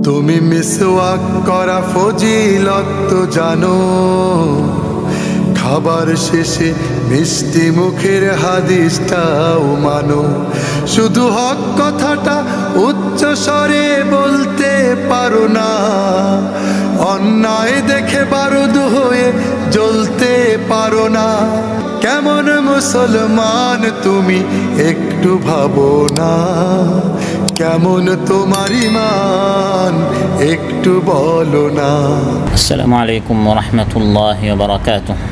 তুমি মিসওয়াক করা ফজিলত তো জানো, খাবার শেষে মিষ্টি মুখের হাদিসটাও মানো। শুধু হক কথাটা উচ্চ স্বরে বলতে পারো না, অন্যায় দেখে বারুদ হয়ে জ্বলতে পারো না। কেমন মুসলমান তুমি একটু ভাবো না, কেমন তোমার ঈমান একটু বলো না। আসসালামু আলাইকুম ওয়া রাহমাতুল্লাহি ওয়া বারাকাতুহু।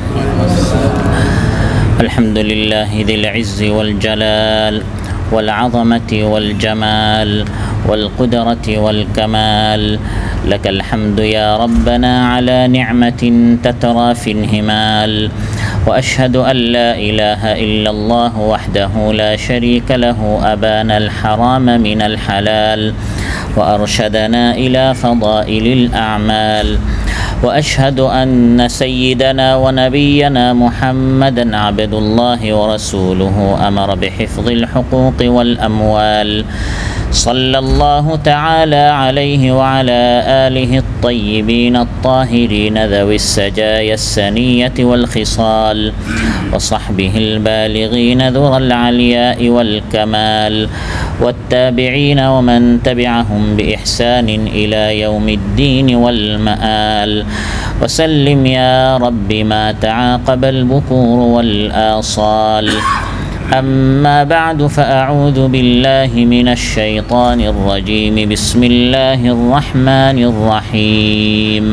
আলহামদুলিল্লাহি যিল ইজ্জি ওয়াল জালাল ওয়াল আযমাতি ওয়াল জামাল ওয়াল কুদরতি ওয়াল কামাল। লাকাল হামদু ইয়া রাব্বানা আলা নি'মাতিন তাতরা ফিল হিমাল। وأشهد أن لا إله إلا الله وحده لا شريك له أبان الحرام من الحلال وأرشدنا إلى فضائل الأعمال. وأشهد أن سيدنا ونبينا محمدا عبد الله ورسوله أمر بحفظ الحقوق والأموال. صلى الله تعالى عليه وعلى آله الطيبين الطاهرين ذوي السجايا السنية والخصال، وصحبه البالغين ذر العلياء والكمال، والتابعين ومن تبعهم بإحسان إلى يوم الدين والمآل. وسلم يا رب ما تعاقب البكور والآصال. أما بعد فأعوذ بالله من الشيطان الرجيم. بسم الله الرحمن الرحيم.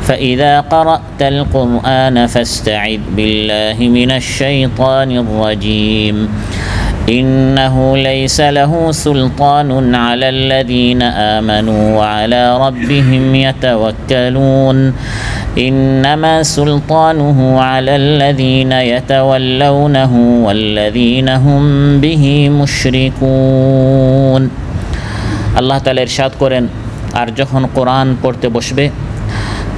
فإذا قرأت القرآن فاستعذ بالله من الشيطان الرجيم. إنه ليس له سلطان على الذين آمنوا وعلى ربهم يتوكلون. إنما سلطانه على الذين يتولونه والذين هم به مشركون. আল্লাহ তাআলা ইরশাদ করেন, আর যখন কোরআন পড়তে বসবে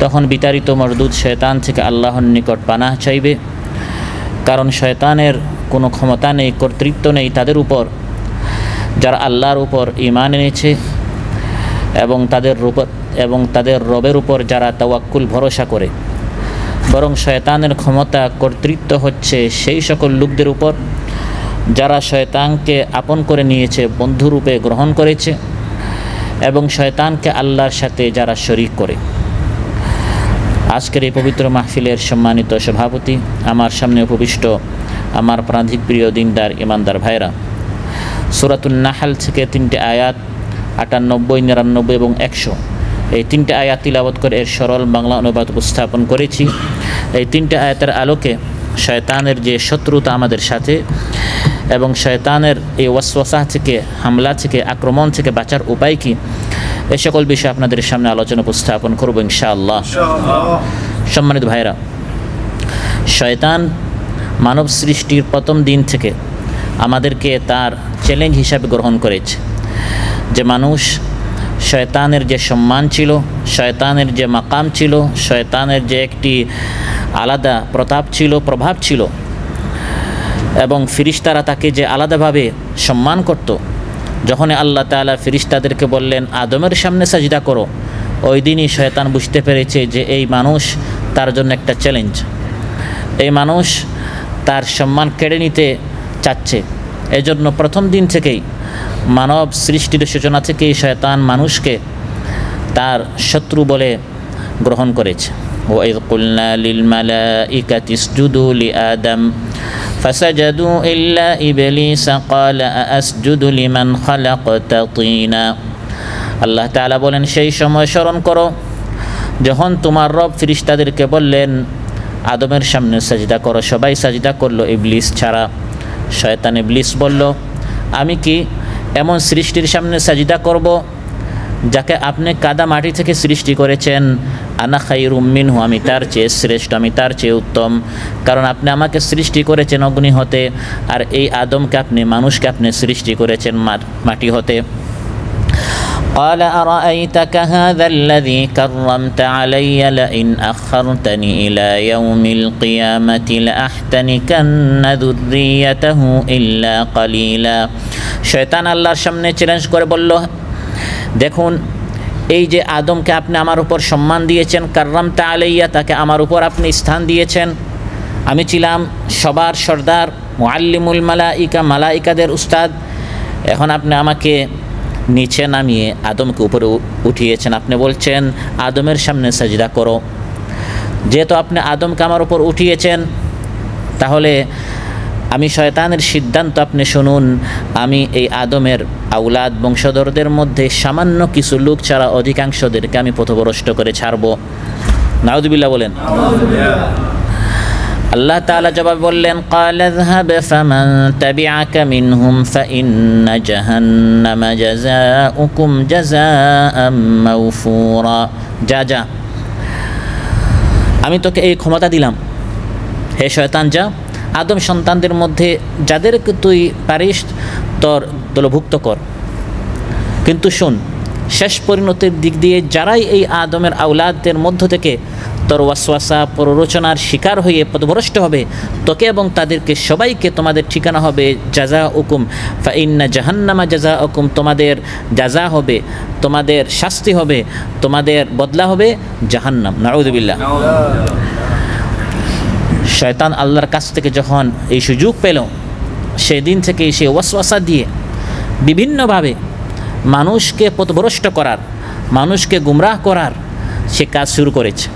তখন বিতাড়িত মরদুদ শয়তান থেকে আল্লাহর নিকট পানাহ চাইবে, কারণ শয়তানের কোনো ক্ষমতা নেই, কর্তৃত্ব নেই তাদের উপর যারা আল্লাহর উপর ঈমান এনেছে এবং তাদের রবের উপর যারা তাওয়াক্কুল ভরসা করে। বরং শয়তানের ক্ষমতা কর্তৃত্ব হচ্ছে সেই সকল লোকদের উপর যারা শয়তানকে আপন করে নিয়েছে, বন্ধুরূপে গ্রহণ করেছে এবং শয়তানকে আল্লাহর সাথে যারা শরীক করে। আজকের এই পবিত্র মাহফিলের সম্মানিত সভাপতি, আমার সামনে উপবিষ্ট আমার প্রান্তিক প্রিয় দিনদার ইমানদার ভাইরা, সূরাতুন নাহল থেকে 3টে আয়াত 98, 99 এবং 100 এই 3টে আয়াত তিলাওয়াত করে এর সরল বাংলা অনুবাদ উপস্থাপন করেছি। এই 3টে আয়াতের আলোকে শয়তানের যে শত্রুতা আমাদের সাথে এবং শয়তানের এই ওয়াসওয়াসা থেকে, হামলা থেকে, আক্রমণ থেকে বাঁচার উপায় কি, এই সকল বিষয়ে আপনাদের সামনে আলোচনা উপস্থাপন করব ইনশাআল্লাহ। সম্মানিত ভাইরা, শয়তান মানব সৃষ্টির প্রথম দিন থেকে আমাদেরকে তার চ্যালেঞ্জ হিসাবে গ্রহণ করেছে যে মানুষ, শয়তানের যে সম্মান ছিল, শয়তানের যে মাকাম ছিল, শয়তানের যে একটি আলাদা প্রতাপ ছিল, প্রভাব ছিল এবং ফিরিস্তারা তাকে যে আলাদাভাবে সম্মান করত। যখন আল্লাহ তাআলা ফিরিস্তাদেরকে বললেন আদমের সামনে সাজদা করো, ওই দিনই শয়তান বুঝতে পেরেছে যে এই মানুষ তার জন্য একটা চ্যালেঞ্জ, এই মানুষ তার সম্মান কেড়ে নিতে চাচ্ছে। এজন্য প্রথম দিন থেকেই মানব সৃষ্টির সূচনা থেকেই শয়তান মানুষকে তার শত্রু বলে গ্রহণ করেছে। ওয়াইয কুলনা লিল মালাইকাতি ইসজুদু লিআদম ফাসাজাদু ইল্লা ইবলিসা ক্বালা আসজুদু লিমান খালাকতা তিনা। আল্লাহ তাআলা বলেন, সেই সময় স্মরণ করো যখন তোমার রব ফেরেশতাদেরকে বললেন আদমের সামনে সাজদা করো, সবাই সাজদা করলো ইবলিস ছাড়া। শয়তান ইবলিস বলল, আমি কি এমন সৃষ্টির সামনে সাজদা করব যাকে আপনি কাদা মাটি থেকে সৃষ্টি করেছেন? আনা খায়রুম মিনহু, আমি তার চেয়ে শ্রেষ্ঠ, আমি তার চেয়ে উত্তম, কারণ আপনি আমাকে সৃষ্টি করেছেন অগ্নি হতে, আর এই আদমকে আপনি, মানুষকে আপনি সৃষ্টি করেছেন মাটি হতে। قال أرأيتك هذا الذي كرمت علي لئن أخرتني إلى يوم القيامة لأحتنكن ذريته إلا قليلا। শয়তান আল্লাহর সামনে চ্যালেঞ্জ করে বলল, দেখুন এই যে আদমকে আপনি আমার উপর সম্মান দিয়েছেন, কাররামতা আলাইয়া, তাকে আমার উপর আপনি স্থান দিয়েছেন। আমি ছিলাম সবার সর্দার, মুআল্লিমুল মালাইকা, মালাইকাদের উস্তাদ। এখন আপনি আমাকে নিচে নামিয়ে আদমকে উপরে উঠিয়েছেন। আপনি বলছেন আদমের সামনে সাজদা করো। যেহেতু আপনি আদমকে আমার উপর উঠিয়েছেন, তাহলে আমি শয়তানের সিদ্ধান্ত আপনি শুনুন, আমি এই আদমের আউলাদ বংশধরদের মধ্যে সামান্য কিছু লোক ছাড়া অধিকাংশদেরকে আমি পথভ্রষ্ট করে ছাড়ব। নাউযুবিল্লাহ বলেন। আল্লাহ তাআলা জবাব বললেন, ক্বালা যহাব ফামান তাবিআকা মিনহুম ফাইন্না জাহান্নামা জাযাউকুম জাযাআম মাওফুরা। যা, আমি তোকে এই ক্ষমতা দিলাম, হে শয়তান, যা আদম সন্তানদের মধ্যে যাদেরকে তুই পারিস তোর দলভুক্ত কর। কিন্তু শোন, শেষ পরিণতির দিক দিয়ে যারাই এই আদমের আউলাদদের মধ্য থেকে তোর ওয়াসওয়াসা প্ররোচনার শিকার হয়ে পথভ্রষ্ট হবে, তোকে এবং তাদেরকে সবাইকে তোমাদের ঠিকানা হবে জাযাউকুম ফাইন্না জাহান্নামা জাযাউকুম, তোমাদের জাযা হবে, তোমাদের শাস্তি হবে, তোমাদের বদলা হবে জাহান্নাম। নাউযুবিল্লাহ। শয়তান আল্লাহর কাছ থেকে যখন এই সুযোগ পেল, সেদিন থেকে সে ওয়াসওয়াসা দিয়ে বিভিন্নভাবে মানুষকে পথভ্রষ্ট করার, মানুষকে গুমরাহ করার সে কাজ শুরু করেছে।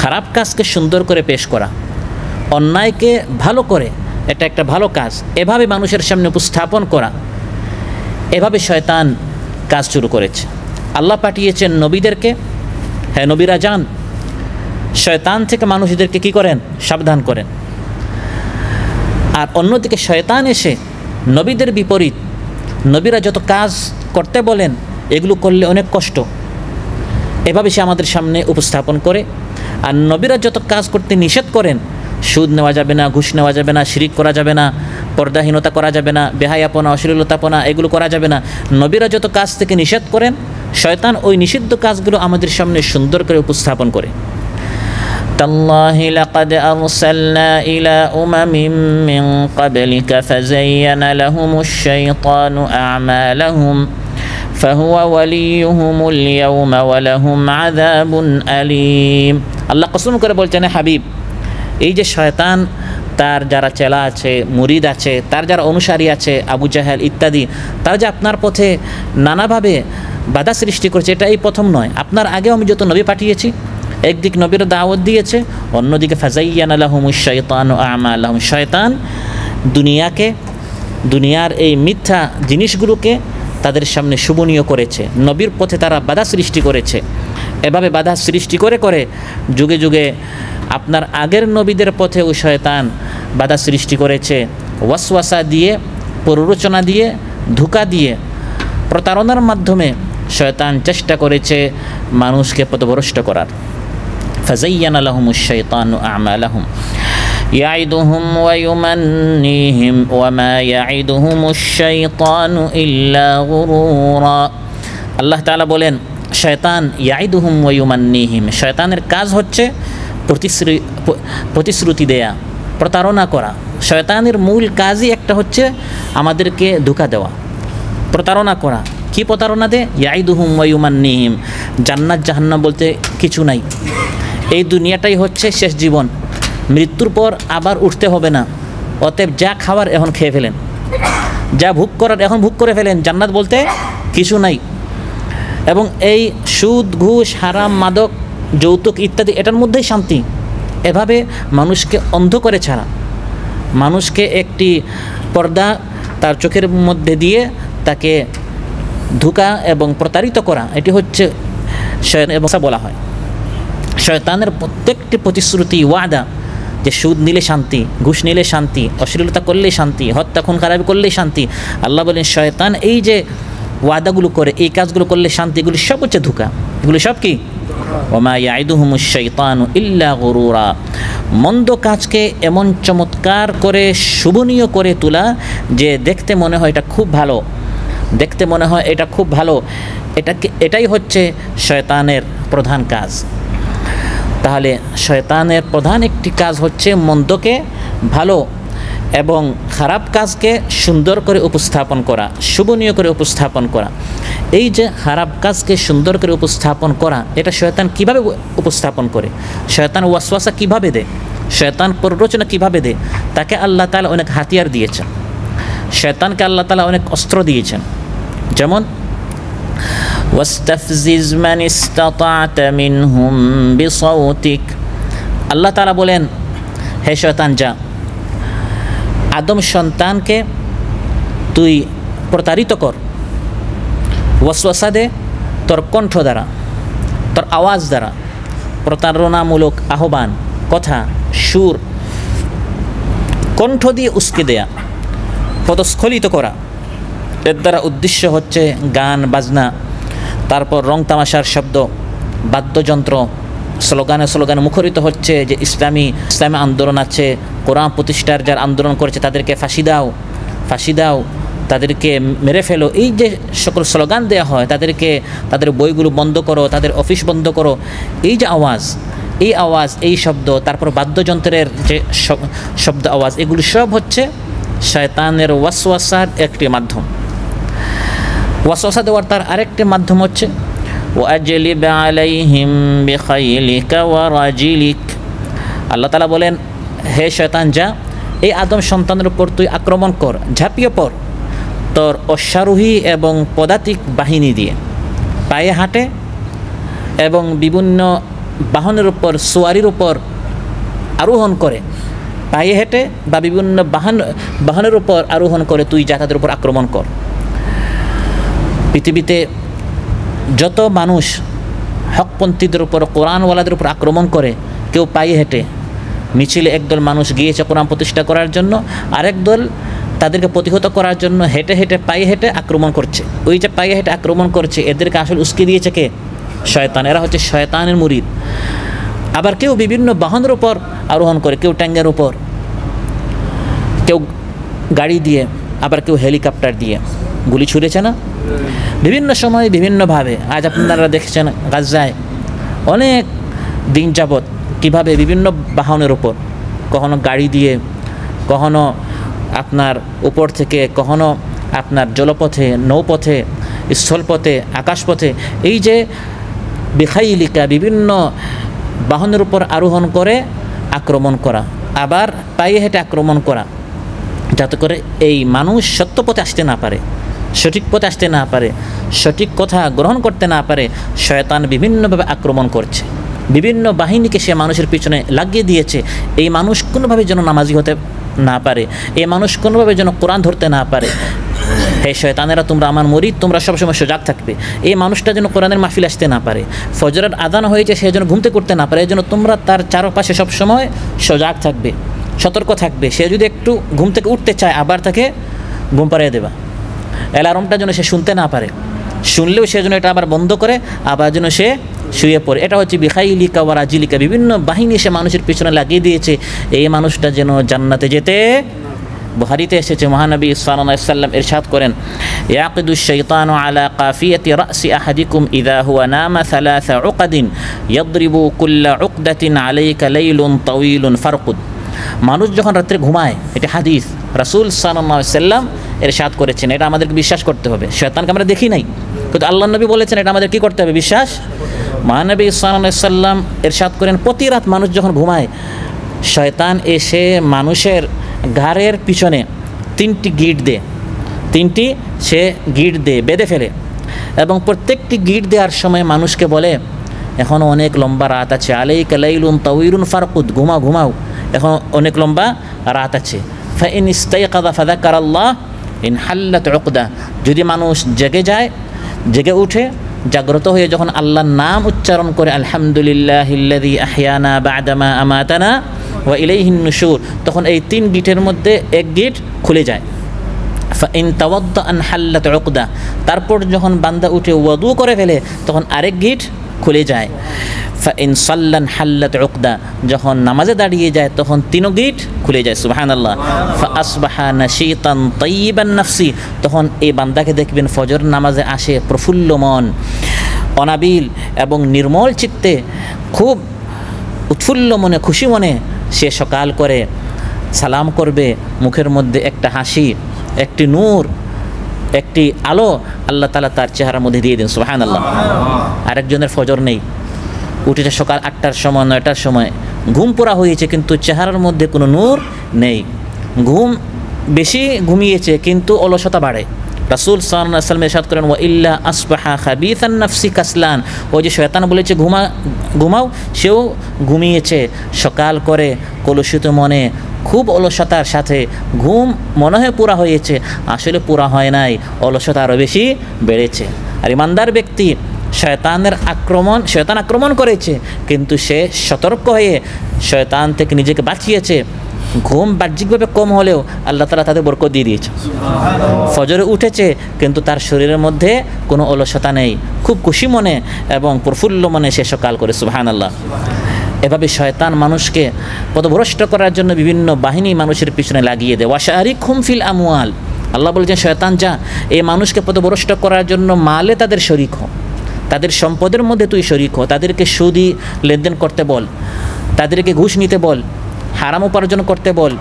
খারাপ কাজকে সুন্দর করে পেশ করা, অন্যায়কে ভালো করে এটা একটা ভালো কাজ এভাবে মানুষের সামনে উপস্থাপন করা, এভাবে শয়তান কাজ শুরু করেছে। আল্লাহ পাঠিয়েছেন নবীদেরকে, হ্যাঁ নবীরা যান শয়তান থেকে মানুষদেরকে কি করেন, সাবধান করেন। আর অন্যদিকে শয়তান এসে নবীদের বিপরীত, নবীরা যত কাজ করতে বলেন এগুলো করলে অনেক কষ্ট, এভাবে সে আমাদের সামনে উপস্থাপন করে। আর নবীরা যত কাজ করতে নিষেধ করেন, সুদ নেওয়া যাবে না, ঘুষ নেওয়া যাবে না, শিরিক করা যাবে না, পর্দাহীনতা করা যাবে না, বেহায়াপনা, অশ্লীলতাপনা এগুলো করা যাবে না, নবীরা যত কাজ থেকে নিষেধ করেন, শয়তান ওই নিষিদ্ধ কাজগুলো আমাদের সামনে সুন্দর করে উপস্থাপন করে। তাল্লাহি লাকাদ আরসালনা ইলা উমামিন মিন ক্বাবলিকা ফাযায়্যানা লাহুমুশ শাইতানু আ'মালাহুম ফাহুয়া ওয়ালিয়ুহুমুল ইয়াওমা ওয়া লাহুম আযাবুন আলীম। আল্লাহ কসম করে বলছেন, হাবিব, এই যে শয়তান, তার যারা চেলা আছে, মুরিদ আছে, তার যারা অনুসারী আছে, আবু জাহেল ইত্যাদি, তারা যে আপনার পথে নানাভাবে বাধা সৃষ্টি করছে, এটা এই প্রথম নয়। আপনার আগেও আমি যত নবী পাঠিয়েছি, একদিক নবীর দাওয়াত দিয়েছে, অন্যদিকে ফাযায়্যানা লাহুমুশ শাইতানু আ'মালাহুম, শয়তান দুনিয়ার এই মিথ্যা জিনিসগুলোকে তাদের সামনে শুভনীয় করেছে, নবীর পথে তারা বাধা সৃষ্টি করেছে। এভাবে বাধা সৃষ্টি করে করে যুগে যুগে আপনার আগের নবীদের পথে ওই শয়তান বাধা সৃষ্টি করেছে, ওয়াসওয়াসা দিয়ে, প্ররোচনা দিয়ে, ধোঁকা দিয়ে, প্রতারণার মাধ্যমে শয়তান চেষ্টা করেছে মানুষকে পথভ্রষ্ট করার। ফাযায়্যানা লাহুমুশ শাইতানু আ'মালাহুম ইয়াইদুহুম ওয়া ইউমান্নিহিম ওয়া মা ইয়াইদুহুমুশ শাইতানু ইল্লা গুরুরা। আল্লাহ তাআলা বলেন, শয়তান ইয়াইদুহুম ওয়া ইউমান্নিহিম, শয়তানের কাজ হচ্ছে প্রতিশ্রুতি দেয়া, প্রতারণা করা। শয়তানের মূল কাজই একটা হচ্ছে আমাদেরকে ধোঁকা দেওয়া, প্রতারণা করা। কি প্রতারণা দেয়? ইয়াইদুহুম ওয়া ইউমান্নিহিম, জান্নাত জাহান্নাম বলতে কিছু নাই, এই দুনিয়াটাই হচ্ছে শেষ জীবন, মৃত্যুর পর আবার উঠতে হবে না, অতএব যা খাওয়ার এখন খেয়ে ফেলেন, যা ভোগ করার এখন ভোগ করে ফেলেন, জান্নাত বলতে কিছু নাই। এবং এই সুদ, ঘুষ, হারাম, মাদক, যৌতুক ইত্যাদি এটার মধ্যেই শান্তি। এভাবে মানুষকে অন্ধ করে ছাড়া, মানুষকে একটি পর্দা তার চোখের মধ্যে দিয়ে তাকে ধোঁকা এবং প্রতারিত করা, এটি হচ্ছে শয়তান এবং বলা হয়। শয়তানের প্রত্যেকটি প্রতিশ্রুতি, ওয়াদা, যে সুদ নিলে শান্তি, ঘুষ নিলে শান্তি, অশ্লীলতা করলে শান্তি, হত্যা খুন খারাপি করলে শান্তি, আল্লাহ বলেন শয়তান এই যে ওয়াদাগুলো করে, এই কাজগুলো করলে শান্তি, এগুলি সব হচ্ছে ধোঁকা, এগুলি সব কি? ওমা ইয়াইদুহুমুশ শাইতানু ইল্লা গুরুরা, মন্দ কাজকে এমন চমৎকার করে শুভনীয় করে তোলা যে দেখতে মনে হয় এটা খুব ভালো, দেখতে মনে হয় এটা খুব ভালো, এটাই হচ্ছে শয়তানের প্রধান কাজ। তাহলে শয়তানের প্রধান একটি কাজ হচ্ছে মন্দকে ভালো এবং খারাপ কাজকে সুন্দর করে উপস্থাপন করা, শুভনীয় করে উপস্থাপন করা। এই যে খারাপ কাজকে সুন্দর করে উপস্থাপন করা, এটা শয়তান কিভাবে উপস্থাপন করে, শয়তান ওয়াসওয়াসা কিভাবে দেয়, শয়তান প্ররোচনা কিভাবে দেয়, তাকে আল্লাহ তাআলা অনেক হাতিয়ার দিয়েছেন, শয়তানকে আল্লাহ তাআলা অনেক অস্ত্র দিয়েছেন। যেমন ওয়াস্তাফজিজ মান ইসতাতা'তা মিনহুম বিসাউতিক, আল্লাহ তাআলা বলেন, হে শয়তান যা, আদম সন্তানকে তুই প্রতারিত কর, ওয়াসওয়াসা দে তোর কণ্ঠ দ্বারা, তোর আওয়াজ দ্বারা, প্রতারণামূলক আহ্বান, কথা, সুর, কণ্ঠ দিয়ে উস্কে দেয়া, পদস্খলিত করা। এর দ্বারা উদ্দেশ্য হচ্ছে গান বাজনা, তারপর রং তামাশার শব্দ, বাদ্যযন্ত্র, স্লোগানে মুখরিত হচ্ছে যে ইসলামী আন্দোলন আছে, কোরআন প্রতিষ্ঠার যারা আন্দোলন করেছে তাদেরকে ফাঁসি দাও, তাদেরকে মেরে ফেলো, এই যে সকল স্লোগান দেওয়া হয়, তাদের বইগুলো বন্ধ করো, তাদের অফিস বন্ধ করো, এই যে আওয়াজ, এই শব্দ, তারপর বাদ্যযন্ত্রের যে শব্দ আওয়াজ, এগুলো সব হচ্ছে শয়তানের ওয়াসওয়াসার একটি মাধ্যম। ওয়াসওয়াসা দেওয়ার তার আরেকটি মাধ্যম হচ্ছে ওয়াজলিব আলাইহিম বিখাইলিকা ওয়া রাজিলিক, আল্লাহ তাআলা বলেন, হে শয়তান যা, এই আদম সন্তানের উপর তুই আক্রমণ কর, ঝাঁপিয়ে পড় তোর অশ্বারোহী এবং পদাতিক বাহিনী দিয়ে, পায়ে হাঁটে এবং বিভিন্ন বাহনের উপর, সোয়ারির উপর আরোহণ করে, পায়ে হেঁটে বা বিভিন্ন বাহনের উপর আরোহণ করে তুই যা তাদের উপর আক্রমণ কর। পৃথিবীতে যত মানুষ হকপন্থীদের উপর, কোরআনওয়ালাদের উপর আক্রমণ করে, কেউ পায়ে হেঁটে, মিছিলে একদল মানুষ গিয়েছে কোরআন প্রতিষ্ঠা করার জন্য, আরেক দল তাদেরকে প্রতিহত করার জন্য পায়ে হেঁটে আক্রমণ করছে। ওই যে পায়ে হেঁটে আক্রমণ করছে, এদেরকে আসলে উস্কে দিয়েছে কে? শয়তান। এরা হচ্ছে শয়তানের মুরিদ। আবার কেউ বিভিন্ন বাহনের উপর আরোহণ করে, কেউ ট্যাঙ্গের উপর, কেউ গাড়ি দিয়ে, আবার কেউ হেলিকপ্টার দিয়ে গুলি ছুড়েছে না বিভিন্ন সময় বিভিন্নভাবে। আজ আপনারা দেখছেন গাজায় অনেক দিন যাবৎ কীভাবে বিভিন্ন বাহনের উপর, কখনো গাড়ি দিয়ে, কখনো আপনার উপর থেকে, কখনো আপনার জলপথে, নৌপথে, স্থলপথে, আকাশপথে, এই যে বিখাইলিকা বিভিন্ন বাহনের উপর আরোহণ করে আক্রমণ করা, আবার পায়ে হেঁটে আক্রমণ করা, যাতে করে এই মানুষ সত্য পথে আসতে না পারে, সঠিক পথে আসতে না পারে, সঠিক কথা গ্রহণ করতে না পারে। শয়তান বিভিন্নভাবে আক্রমণ করছে, বিভিন্ন বাহিনীকে সে মানুষের পিছনে লাগিয়ে দিয়েছে। এই মানুষ কোনোভাবে যেন নামাজি হতে না পারে, এই মানুষ কোনোভাবে যেন কোরআন ধরতে না পারে। হে শয়তানেরা, তোমরা আমার মুরিদ, তোমরা সবসময় সজাগ থাকবে। এই মানুষটা যেন কোরআনের মাহফিল আসতে না পারে, ফজরের আযান হয়েছে সে যেন ঘুমতে করতে না পারে, এই জন্য তোমরা তার চারপাশে সবসময় সজাগ থাকবে, সতর্ক থাকবে। সে যদি একটু ঘুম থেকে উঠতে চায়, আবার তাকে ঘুম পাড়িয়ে দেবা। অ্যালার্মটা যেন সে শুনতে না পারে, শুনলেও সে যেন এটা আবার বন্ধ করে, আবার যেন সে শুয়ে পড়ে। এটা হচ্ছে বিখাইলিকা ওয়া রাজিলিকা, বিভিন্ন বাহিনী সে মানুষের পিছনে লাগিয়ে দিয়েছে এই মানুষটা যেন জান্নাতে যেতে। বুখারীতে এসেছে, মহানবী সাল্লাল্লাহু আলাইহি ওয়াসাল্লাম ইরশাদ করেন, ইয়াকিদুশ শাইতানু আলা কাফিয়াতি রাসি আহাদিকুম ইযা হুয়া নামা সালাসা উকদিন ইয়াদরিবু কুল্লা উকদাতিন আলাইকা লাইলুন তাওয়িলুন ফারকুদ। মানুষ যখন রাত্রে ঘুমায়, এটা হাদিস, রাসূল সাল্লাল্লাহু আলাইহি ওয়াসাল্লাম ইরশাদ করেছেন। এটা আমাদেরকে বিশ্বাস করতে হবে। শয়তানকে আমরা দেখি নাই, কিন্তু আল্লাহর নবী বলেছেন, এটা আমাদের কি করতে হবে? বিশ্বাস। মহানবী সাল্লাল্লাহু আলাইহি ওয়াসাল্লাম ইরশাদ করেন, প্রতি রাত মানুষ যখন ঘুমায়, শয়তান এসে মানুষের ঘাড়ের পিছনে তিনটি গিট দেয়, বেঁধে ফেলে, এবং প্রত্যেকটি গিট দেওয়ার সময় মানুষকে বলে, এখনও অনেক লম্বা রাত আছে, আলাইকা লাইলুন তাওয়িলুন ফারকুদ, ঘুমাও, এখন অনেক লম্বা রাত আছে। ফাইন ইস্তাইকাযা ফাযাকারাল্লাহ ইন হাল্লাত উকদা, যদি মানুষ জেগে উঠে, জাগ্রত হয়ে যখন আল্লাহর নাম উচ্চারণ করে, আলহামদুলিল্লাহিল্লাযী আহয়ানা বা'দামা আমাতানা ওয়া ইলাইহিন নুশুর, তখন এই তিন গিটের মধ্যে এক গিট খুলে যায়। ফাইন তাওয়াদ্দা আন হাল্লাত উকদা, তারপর যখন বান্দা উঠে ওয়াদু করে ফেলে, তখন আরেক গিট খুলে যায়। ফাইন সাল্লান হাল্লাত উকদা, যখন নামাজে দাঁড়িয়ে যায় তখন তিনও গিট খুলে যায়। সুবহানাল্লাহ। ফাআসবাহা নাশীতান তাইয়িবান নাফসি, তখন এই বান্দাকে দেখবেন ফজর নামাজে আসে প্রফুল্ল মন, অনাবিল এবং নির্মল চিত্তে, খুব উৎফুল্ল মনে, খুশি মনে সে সকাল করে সালাম করবে, মুখের মধ্যে একটা হাসি, একটি নূর, একটি আলো আল্লাহ তাআলা তার চেহারার মধ্যে দিয়ে দেন, সুবহানাল্লাহ। আরেকজনের ফজর নেই, উঠেছে সকাল 8টার সময় 9টার সময়, ঘুম পুরা হয়েছে কিন্তু চেহারার মধ্যে কোনো নূর নেই, ঘুম বেশি ঘুমিয়েছে কিন্তু অলসতা বাড়ে। রাসূল সাল্লাল্লাহু আলাইহি ওয়াসাল্লাম ইরশাদ করেন, ওয়া ইল্লা আসবাহা খাবিসান নাফসি কাসলান, ওই যে শয়তান বলেছে ঘুমাও, সেও ঘুমিয়েছে, সকাল করে কলুষিত মনে খুব অলসতার সাথে ঘুম মনে হয় পুরা হয়েছে, আসলে পুরা হয় নাই, অলসতা আরও বেশি বেড়েছে। আর ইমানদার ব্যক্তি শয়তান আক্রমণ করেছে কিন্তু সে সতর্ক হয়ে শয়তান থেকে নিজেকে বাঁচিয়েছে। ঘুম বাহ্যিকভাবে কম হলেও আল্লাহ তাআলা তাদের বরকত দিয়ে দিয়েছে। ফজরে উঠেছে কিন্তু তার শরীরের মধ্যে কোনো অলসতা নেই, খুব খুশি মনে এবং প্রফুল্ল মনে সে সকাল করে, সুবহানাল্লাহ। এভাবে শয়তান মানুষকে পথভ্রষ্ট করার জন্য বিভিন্ন বাহিনী মানুষের পিছনে লাগিয়ে দেয়। ওয়াশারিকহুম ফিল আমওয়াল, আল্লাহ বলেছেন শয়তান যা এই মানুষকে পথভ্রষ্ট করার জন্য মালে তাদের শরিক হ, তাদের সম্পদের মধ্যে তুই শরিক হ, তাদেরকে সুদি লেনদেন করতে বল, তাদেরকে ঘুষ নিতে বল, হারাম উপার্জন করতে বল।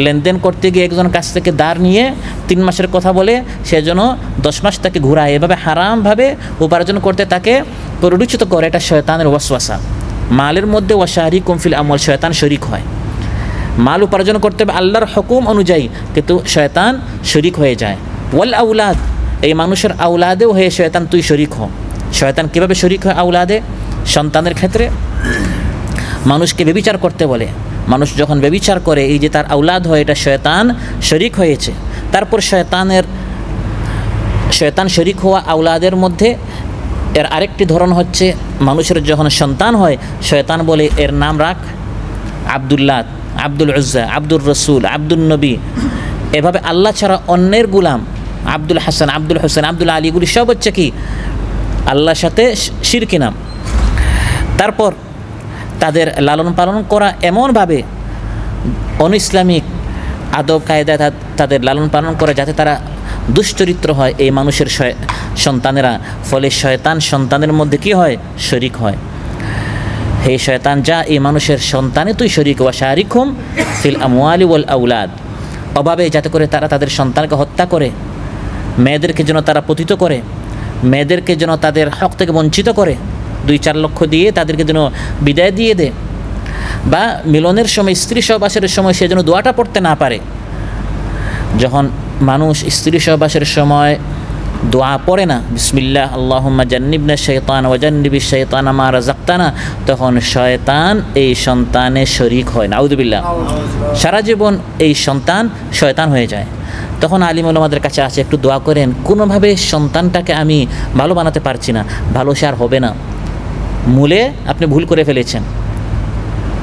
লেনদেন করতে গিয়ে একজন কাছ থেকে ধার নিয়ে 3 মাসের কথা বলে সেজন্য 10 মাস তাকে ঘুরায়, এভাবে হারামভাবে উপার্জন করতে তাকে প্ররোচিত করে। এটা শয়তানের ওয়াসওয়াসা। মালের মধ্যে ওয়াশারিকুম ফিল আমওয়াল, শয়তান শরিক হয়। মাল উপার্জন করতে হবে আল্লাহর হুকুম অনুযায়ী কিন্তু শয়তান শরিক হয়ে যায়। ওয়াল আউলাদ, এই মানুষের আউলাদেও হয়ে শয়তান তুই শরিক হ। শয়তান কীভাবে শরিক হয় আউলাদে? সন্তানের ক্ষেত্রে মানুষকে ব্যভিচার করতে বলে, মানুষ যখন ব্যভিচার করে এই যে তার আউলাদ হয়, এটা শয়তান শরিক হয়েছে। তারপর শয়তান শরিক হওয়া আউলাদের মধ্যে এর আরেকটি ধরন হচ্ছে, মানুষের যখন সন্তান হয় শয়তান বলে এর নাম রাখ আব্দুল্লাহ, আব্দুল উজ্জা, আব্দুর রসুল, আব্দুল নবী, এভাবে আল্লাহ ছাড়া অন্যের গুলাম, আব্দুল হাসান, আব্দুল হোসেন, আব্দুল আলী, এগুলি সব হচ্ছে কি আল্লাহর সাথে শিরকি নাম। তারপর তাদের লালন পালন করা এমনভাবে অনইসলামিক আদব কায়দায় তাদের লালন পালন করে যাতে তারা দুশ্চরিত্র হয় এই মানুষের সন্তানেরা, ফলে শয়তান সন্তানের মধ্যে কি হয় শরিক হয়। হে শয়তান যা এই মানুষের সন্তানে তুই শরিক, ওয়াশারিকহুম ফিল আমওয়ালি ওয়াল আউলাদ, অভাবে যাতে করে তারা তাদের সন্তানকে হত্যা করে, মেয়েদেরকে যেন তারা পতিত করে, মেয়েদেরকে যেন তাদের হক থেকে বঞ্চিত করে, 2-4 লক্ষ দিয়ে তাদেরকে যেন বিদায় দিয়ে দেয়, বা মিলনের সময় স্ত্রী সহবাসের সময় সে যেন দোয়াটা পড়তে না পারে। যখন মানুষ স্ত্রী সহবাসের সময় দোয়া পড়ে না, বিসমিল্লাহ আল্লাহুম্মা জান্নিবনা শাইতান ওয়া জান্নিবিশ শাইতানা মা রাযাকতানা, তখন শয়তান এই সন্তানে শরিক হয়, নাউযুবিল্লাহ। সারা জীবন এই সন্তান শয়তান হয়ে যায়। তখন আলিম ওলামাদের কাছে আসে, একটু দোয়া করেন, কোনোভাবে সন্তানটাকে আমি ভালো বানাতে পারছি না, ভালো সে আর হবে না, মূলে আপনি ভুল করে ফেলেছেন।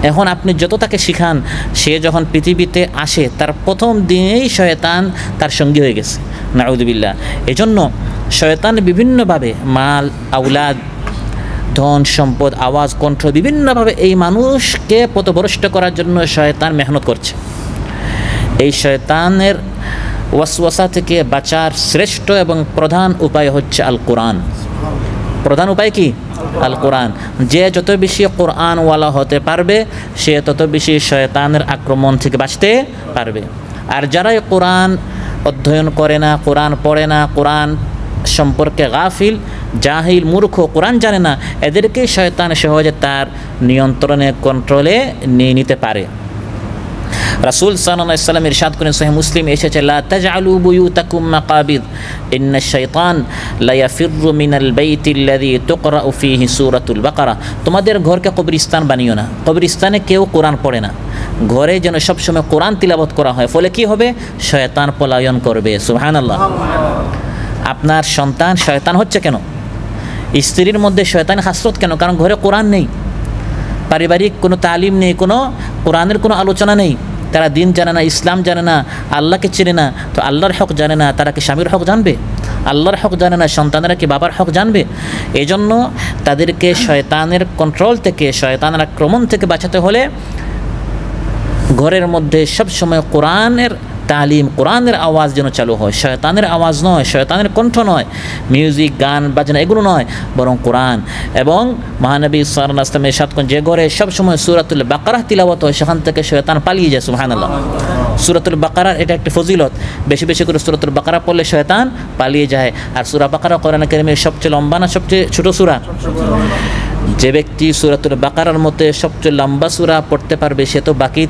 এখন আপনি যত তাকে শিখান, সে যখন পৃথিবীতে আসে তার প্রথম দিনেই শয়তান তার সঙ্গী হয়ে গেছে, নাউযুবিল্লাহ। এজন্য শয়তান বিভিন্নভাবে মাল, আউলাদ, ধন সম্পদ, আওয়াজ, কণ্ঠ, বিভিন্নভাবে এই মানুষকে পথভ্রষ্ট করার জন্য শয়তান মেহনত করছে। এই শয়তানের ওয়াসওয়াসা থেকে বাঁচার শ্রেষ্ঠ এবং প্রধান উপায় হচ্ছে আল কোরআন। প্রধান উপায় কি? আল কোরআন। যে যত বেশি কোরআনওয়ালা হতে পারবে সে তত বেশি শয়তানের আক্রমণ থেকে বাঁচতে পারবে। আর যারা কোরআন অধ্যয়ন করে না, কোরআন পড়ে না, কোরআন সম্পর্কে গাফিল, জাহিল, মূর্খ, কোরআন জানে না, এদেরকে শয়তান সহজে তার নিয়ন্ত্রণে, কন্ট্রোলে নিয়ে নিতে পারে। রাসূল সাল্লাল্লাহু আলাইহি ওয়াসাল্লাম ইরশাদ করেন, সহিহ মুসলিম এসেছে, লা তাজআলু বুয়ুতাকুম মাকাবিদ ইন্নাশ শাইতান লা ইয়াফিররু মিনাল বাইতিল্লাযী তুকরাউ ফীহি সূরাতুল বাকারা। তোমাদের ঘরকে কবরস্থান বানিও না। কবরস্থানে কেউ কোরআন পড়ে না, ঘরে যেন সবসময় কোরআন তিলাওয়াত করা হয়, ফলে কি হবে? শয়তান পলায়ন করবে। সুবহানাল্লাহ। আপনার সন্তান শয়তান হচ্ছে কেন? স্ত্রীর মধ্যে শয়তানি হাসরত কেন? কারণ ঘরে কোরআন নেই, পারিবারিক কোনো তালিম নেই, কোনো কোরআনের কোনো আলোচনা নেই। তারা দিন জানে না, ইসলাম জানে না, আল্লাহকে চেনে না, তো আল্লাহর হক জানে না, তারা কি স্বামীর হক জানবে? আল্লাহর হক জানে না, সন্তানেরা কি বাবার হক জানবে? এই জন্য তাদেরকে শয়তানের কন্ট্রোল থেকে, শয়তানের আক্রমণ থেকে বাঁচাতে হলে ঘরের মধ্যে সবসময় কোরআনের তালিম, কোরআনের আওয়াজ যেন চালু হয়। শয়তানের আওয়াজ নয়, শয়তানের কণ্ঠ নয়, মিউজিক, গান বাজনা এগুলো নয়, বরং কোরআন। এবং মহানবী সাল্লাল্লাহু আলাইহি ওয়াসাল্লাম ইরশাদ করেন, যে ঘরে সবসময় সূরাতুল বাকারাহ তিলাওয়াত হয় সেখান থেকে শয়তান পালিয়ে যায়। সুবহানাল্লাহ। সূরাতুল বাকারার এটা একটা ফজিলত, বেশি বেশি করে সূরাতুল বাকারা পড়লে শয়তান পালিয়ে যায়। আর সূরা বাকারা কোরআন কারীমের সবচেয়ে লম্বা না সবচেয়ে ছোট সূরা? যে ব্যক্তি সূরাতুল বাকারার মধ্যে সবচেয়ে লম্বা সূরা পড়তে পারবে সে তো বাকি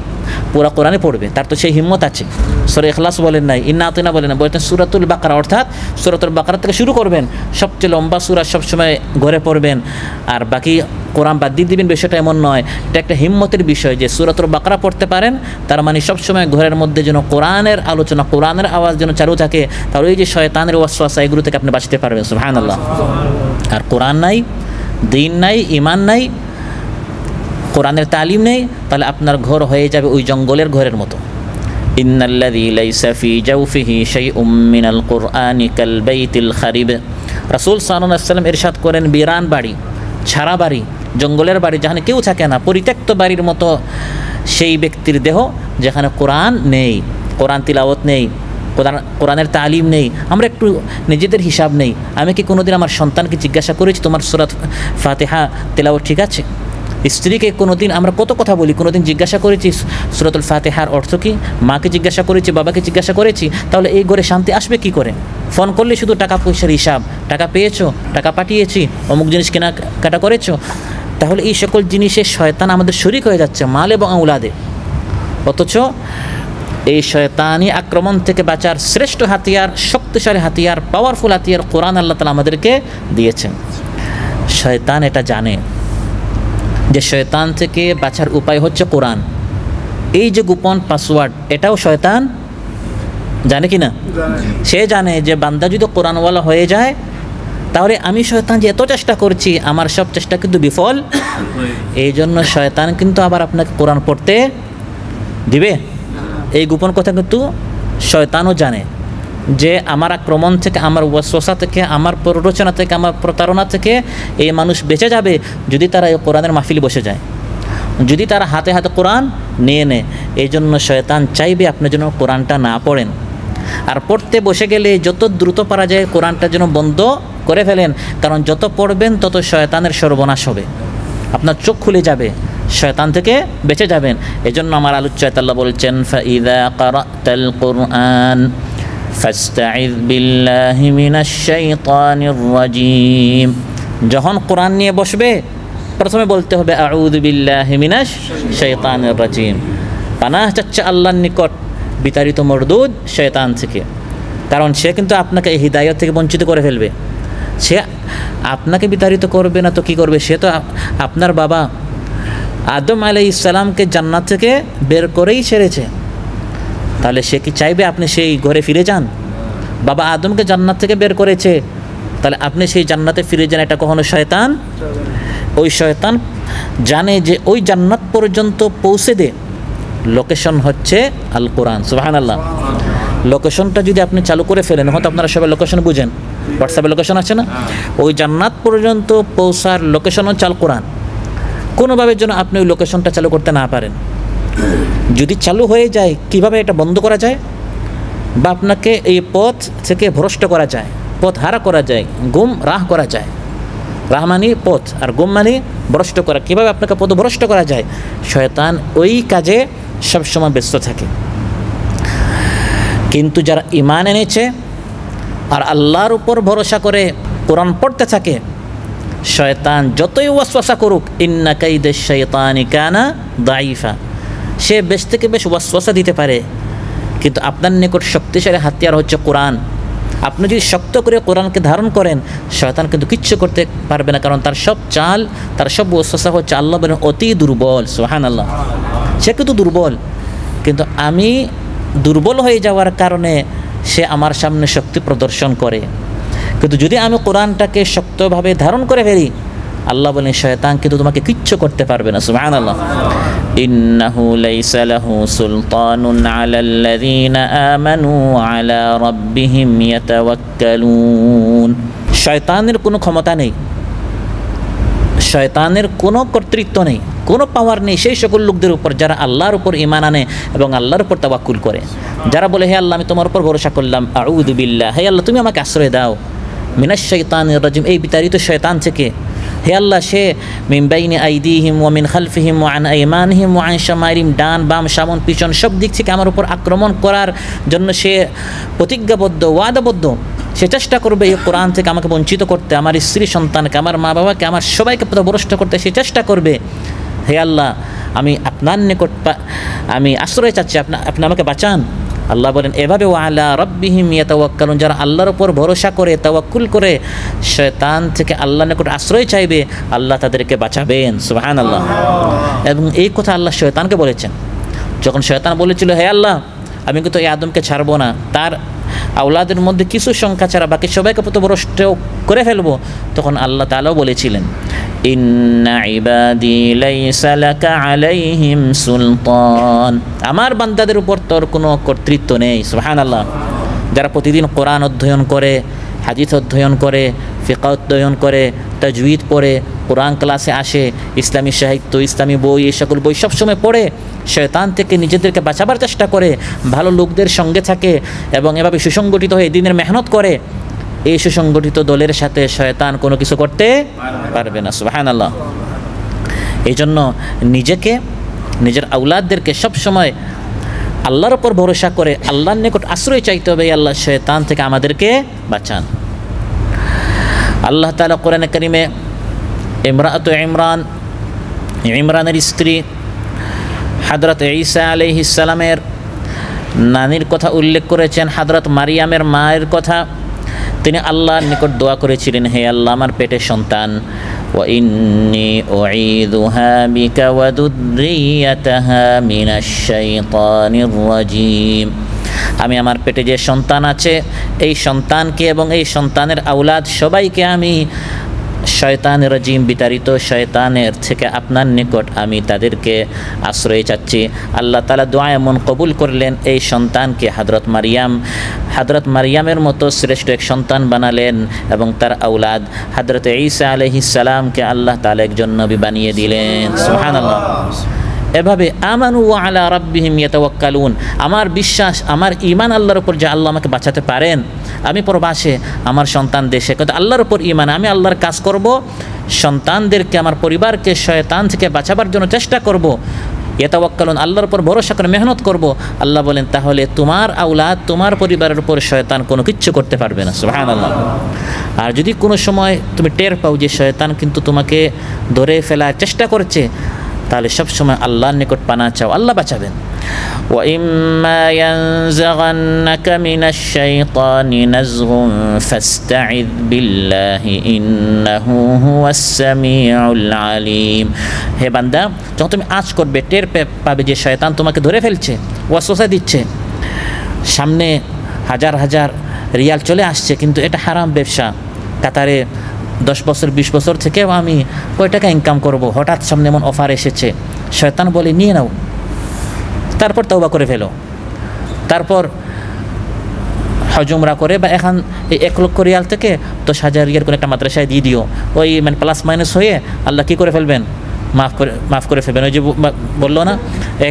পুরা কোরআনে পড়বে, তার তো সেই হিম্মত আছে। সূরা ইখলাস বলেন নাই, ইন্না আতিনা বলেন না, বলতেন সূরাতুল বাকারা, অর্থাৎ সূরাতুল বাকারা থেকে শুরু করবেন, সবচেয়ে লম্বা সূরা সবসময় ঘরে পড়বেন, আর বাকি কোরআন বাদ দিয়ে দিবেন। বিষয়টা এমন নয়, এটা একটা হিম্মতের বিষয় যে সূরাতুল বাকারা পড়তে পারেন, তার মানে সবসময় ঘরের মধ্যে যেন কোরআনের আলোচনা, কোরআনের আওয়াজ যেন চালু থাকে, তাহলে এই যে শয়তানের ওয়াসওয়াসা এগুলো থেকে আপনি বাঁচতে পারবেন। সুবহানাল্লাহ। আর কোরআন নাই, দিন নাই, ঈমান নাই, কোরআনের তালিম নেই, তাহলে আপনার ঘর হয়ে যাবে ওই জঙ্গলের ঘরের মতো। ইন্নাল্লাযী লাইসা ফী জাওফিহি শাইউম মিনাল কুরআনি কাল বাইতিল খারিব। রাসূল সাল্লাল্লাহু আলাইহি ওয়াসাল্লাম ইরশাদ করেন, বিরান বাড়ি, ছাড়া বাড়ি, জঙ্গলের বাড়ি, যেখানে কেউ থাকে না, পরিত্যক্ত বাড়ির মতো সেই ব্যক্তির দেহ যেখানে কোরআন নেই, কোরআন তিলাওয়াত নেই, কোরআনের তালিম নেই। আমরা একটু নিজেদের হিসাব নেই। আমি কি কোনোদিন আমার সন্তানকে জিজ্ঞাসা করেছি তোমার সূরা ফাতিহা তেলাওয়াত ঠিক আছে? স্ত্রীকে কোনোদিন আমরা কত কথা বলি, কোনোদিন জিজ্ঞাসা করেছি সূরাতুল ফাতিহার অর্থ কী? মাকে জিজ্ঞাসা করেছি, বাবাকে জিজ্ঞাসা করেছি? তাহলে এই ঘরে শান্তি আসবে কি করে? ফোন করলে শুধু টাকা পয়সার হিসাব, টাকা পেয়েছো, টাকা পাঠিয়েছি, অমুক জিনিস কেনাকাটা করেছো। তাহলে এই সকল জিনিসে শয়তান আমাদের শরীক হয়ে যাচ্ছে, মাল এবং আওলাদে। অথচ এই শয়তানি আক্রমণ থেকে বাঁচার শ্রেষ্ঠ হাতিয়ার, শক্তিশালী হাতিয়ার, পাওয়ারফুল হাতিয়ার কোরআন আল্লাহ তাআলা আমাদেরকে দিয়েছেন। শয়তান এটা জানে যে শয়তান থেকে বাঁচার উপায় হচ্ছে কোরআন। এই যে গোপন পাসওয়ার্ড, এটাও শয়তান জানে কি না? সে জানে যে বান্দা যদি কোরআনওয়ালা হয়ে যায় তাহলে আমি শয়তান যে এত চেষ্টা করছি আমার সব চেষ্টা কিন্তু বিফল। এই জন্য শয়তান কিন্তু আবার আপনাকে কোরআন পড়তে দিবে। এই গোপন কথা কিন্তু শয়তানও জানে যে আমার আক্রমণ থেকে, আমার ওয়াসওয়াসা থেকে, আমার প্ররোচনা থেকে, আমার প্রতারণা থেকে এই মানুষ বেঁচে যাবে যদি তারা এই কোরআনের মাহফিলে বসে যায়, যদি তারা হাতে হাতে কোরআন নিয়ে নেয়। এই জন্য শয়তান চাইবে আপনি যেন কোরআনটা না পড়েন, আর পড়তে বসে গেলে যত দ্রুত পারা যায় কোরআনটা যেন বন্ধ করে ফেলেন, কারণ যত পড়বেন তত শয়তানের সর্বনাশ হবে, আপনার চোখ খুলে যাবে, শয়তান থেকে বেঁচে যাবেন। এজন্য আমার আলোচ্য আল্লাহ বলছেন, ফাইযা ক্বারাতাল কুরআন ফাস্তাইয বিল্লাহি মিনাশ শাইতানির রাজীম। যখন কোরআন নিয়ে বসবে প্রথমে বলতে হবে আউযু বিল্লাহি মিনাশ শাইতানির রাজীম, পানাহ চাচ্ছে আল্লাহর নিকট বিতাড়িত মরদুদ শয়তান থেকে। কারণ সে কিন্তু আপনাকে এই হিদায়াত থেকে বঞ্চিত করে ফেলবে। সে আপনাকে বিতাড়িত করবে না তো কি করবে? সে তো আপনার বাবা আদম আলাইহিস সালামকে জান্নাত থেকে বের করেই ছেড়েছে, তাহলে সে কি চাইবে আপনি সেই ঘরে ফিরে যান? বাবা আদমকে জান্নাত থেকে বের করেছে, তাহলে আপনি সেই জান্নাতে ফিরে যান, এটা কখনো শয়তান? ওই শয়তান জানে যে ওই জান্নাত পর্যন্ত পৌঁছে দে লোকেশন হচ্ছে আল কোরআন। সুবহানাল্লাহ। লোকেশনটা যদি আপনি চালু করে ফেলেন, হয়তো আপনারা সবাই লোকেশন বুঝেন, হোয়াটসঅ্যাপে লোকেশন আছে না? ওই জান্নাত পর্যন্ত পৌঁছার লোকেশন হচ্ছে আল কোরআন। কোনোভাবে যেন আপনি ওই লোকেশনটা চালু করতে না পারেন। যদি চালু হয়ে যায় কিভাবে এটা বন্ধ করা যায়, বা আপনাকে এই পথ থেকে ভ্রষ্ট করা যায়, পথ হারা করা যায়, গুম রাহ করা যায়। রাহ মানে পথ, আর গুম মানে ভ্রষ্ট করা। কীভাবে আপনাকে পথভ্রষ্ট করা যায়, শয়তান ওই কাজে সবসময় ব্যস্ত থাকে। কিন্তু যারা ঈমান এনেছে আর আল্লাহর উপর ভরসা করে কোরআন পড়তে থাকে, শয়তান যতই ওয়াসওয়াসা করুক, ইন্না কাইদাশ শাইতানি কানা দাঈফা, সে বেশ থেকে বেশ ওয়াসওয়াসা দিতে পারে, কিন্তু আপনার নিকট শক্তিশালী হাতিয়ার হচ্ছে কোরআন। আপনি যদি শক্ত করে কোরআনকে ধারণ করেন, শয়তান কিন্তু কিচ্ছু করতে পারবে না, কারণ তার সব চাল, তার সব ওয়াসওয়াসা হচ্ছে আল্লাহ বলেন অতি দুর্বল। সুবহানাল্লাহ। সে কিন্তু দুর্বল, কিন্তু আমি দুর্বল হয়ে যাওয়ার কারণে সে আমার সামনে শক্তি প্রদর্শন করে। কিন্তু যদি আমি কোরআনটাকে শক্তভাবে ধারণ করে ফেলি, আল্লাহ বলেন শয়তান কিন্তু তোমাকে কিচ্ছু করতে পারবে না। সুবহানাল্লাহ। ইন্নাহু লাইসা লাহু সুলতানুন আলাল্লাযীনা আমানু আলা রাব্বিহিম ইয়াতাওয়াক্কালুন। শয়তানের কোনো ক্ষমতা নেই, শয়তানের কোনো কর্তৃত্ব নেই, কোনো পাওয়ার নেই সেই সকল লোকদের উপর যারা আল্লাহর উপর ঈমান আনে এবং আল্লাহর উপর তাওয়াক্কুল করে, যারা বলে হে আল্লাহ আমি তোমার উপর ভরসা করলাম, আউযু বিল্লাহ, হে আল্লাহ তুমি আমাকে আশ্রয় দাও মিনাশ শাইতানির রাজিম, এই বিতাড়িত শয়তান থেকে। হে আল্লাহ সে মিন বাইনি আইদিহিম ওয়া মিন খালফিহিম ওয়া আন আইমানিহিম ওয়া আন শামাইরিহিম, ডান বাম সামন পিছন সব দিক থেকে আমার উপর আক্রমণ করার জন্য সে প্রতিজ্ঞাবদ্ধ, ওয়াদাবদ্ধ। সে চেষ্টা করবে এই কোরআন থেকে আমাকে বঞ্চিত করতে, আমার স্ত্রী সন্তানকে, আমার মা বাবাকে, আমার সবাইকে পথভ্রষ্ট করতে সে চেষ্টা করবে। হে আল্লাহ আমি আপনার নিকট আমি আশ্রয় চাচ্ছি, আপনি আমাকে বাঁচান। আল্লাহ বলেন এভাবে ওয়া আলা রাব্বিহিম ইয়াতাওয়াক্কালুন, যারা আল্লাহর উপর ভরসা করে তাওয়াক্কুল করে শয়তান থেকে আল্লাহর নিকট আশ্রয় চাইবে, আল্লাহ তাদেরকে বাঁচাবেন। সুবহানাল্লাহ। এবং এই কথা আল্লাহ শয়তানকে বলেছেন। যখন শয়তান বলেছিল হে আল্লাহ আমি কিন্তু এই আদমকে ছাড়বো না, তার আওলাদের মধ্যে কিছু সংখ্যা ছাড়া বাকি সবাইকে পথভ্রষ্ট করে ফেলবো, তখন আল্লাহ তাআলাও বলেছিলেন ইন্না ইবাদি লাইসা লাকা আলাইহিম সুলতান, আমার বান্দাদের উপর তোর কোনো কর্তৃত্ব নেই। সুবহানাল্লাহ। যারা প্রতিদিন কোরআন অধ্যয়ন করে, হাদিস অধ্যয়ন করে, ফিকহ অধ্যয়ন করে, তাজউইদ পড়ে, কোরআন ক্লাসে আসে, ইসলামী সাহিত্য, ইসলামী বই, এই সকল বই সবসময় পড়ে শয়তান থেকে নিজেদেরকে বাঁচাবার চেষ্টা করে, ভালো লোকদের সঙ্গে থাকে এবং এভাবে সুসংগঠিত হয়ে দিনের মেহনত করে, এই সুসংগঠিত দলের সাথে শয়তান কোনো কিছু করতে পারবে না। সুবহানাল্লাহ। এই জন্য নিজেকে, নিজের আওলাদদেরকে সবসময় আল্লাহর উপর ভরসা করে আল্লাহর নিকট আশ্রয় চাইতে হবে, আল্লাহ শয়তান থেকে আমাদেরকে বাঁচান। আল্লাহ তাআলা কোরআনে কারিমে ইমরানের স্ত্রী হযরত ঈসা আলাইহিস সালামের নানির কথা উল্লেখ করেছেন, হযরত মারিয়ামের মায়ের কথা। তিনি আল্লাহর নিকট দোয়া করেছিলেন হে আল্লাহ আমার পেটে সন্তান, ওয়া ইন্নী উঈযুহা বিকা ওয়া যুররিয়াতাহা মিনাশ শাইতানির রাজীম, আমি আমার পেটে যে সন্তান আছে এই সন্তানকে এবং এই সন্তানের আওলাদ সবাইকে আমি শয়তানের রাজিম, বিতাড়িত শয়তানের থেকে আপনার নিকট আমি তাদেরকে আশ্রয় চাচ্ছি। আল্লাহ তাআলা দোয়া এমন কবুল করলেন, এই সন্তানকে হযরত মারিয়ামের মতো শ্রেষ্ঠ এক সন্তান বানালেন এবং তার আওলাদ হযরত ঈসা আলাইহিস সালামকে আল্লাহ তাআলা একজন নবী বানিয়ে দিলেন। সুবহানাল্লাহ। এভাবে আমানু ওয়া আলা রাব্বিহিম ইয়াতাওয়াক্কালুন, আমার বিশ্বাস, আমার ঈমান আল্লাহর উপর যে আল্লাহ আমাকে বাঁচাতে পারেন। আমি প্রবাসে, আমার সন্তান দেশে, কিন্তু আল্লাহর উপর ঈমান, আমি আল্লাহর কাজ করব, সন্তানদেরকে আমার পরিবারকে শয়তান থেকে বাঁচাবার জন্য চেষ্টা করব। ইয়াতাওয়াক্কালুন, আল্লাহর উপর ভরসা করে মেহনত করব। আল্লাহ বলেন তাহলে তোমার আওলাদ, তোমার পরিবারের উপর শয়তান কোনো কিচ্ছু করতে পারবে না। সুবহানাল্লাহ। আর যদি কোনো সময় তুমি টের পাও যে শয়তান কিন্তু তোমাকে ধরে ফেলার চেষ্টা করছে, তাহলে সব সময় আল্লাহর নিকট পানা চাও, আল্লাহ বাঁচাবেন। ওয়া ইম্মা ইয়ানজাগান্নাকা মিনাশ শাইতানি নাযগুন ফাস্তাইয বিল্লাহি ইন্নাহু হুয়াস সামিউল আলিম, হে বান্দা যখন তুমি আজ করবে টের পাবে যে শয়তান তোমাকে ধরে ফেলছে, ওয়াসওয়াসা দিচ্ছে, সামনে হাজার হাজার রিয়াল চলে আসছে কিন্তু এটা হারাম ব্যবসা, কাতারে 10 বছর 20 বছর থেকেও আমি কয় টাকা ইনকাম করব, হঠাৎ সামনে এমন অফার এসেছে, শয়তান বলে নিয়ে নাও, তারপর তওবা করে ফেলো, তারপর হজ উমরা করে বা এখন এই 1 লক্ষ রিয়াল থেকে 10,000 রিয়াল করে একটা মাদ্রাসায় দিয়ে দিও, ওই মানে প্লাস মাইনাস হয়ে আল্লাহ কী করে ফেলবেন, মাফ করে ফেলবেন। ওই যে বললো না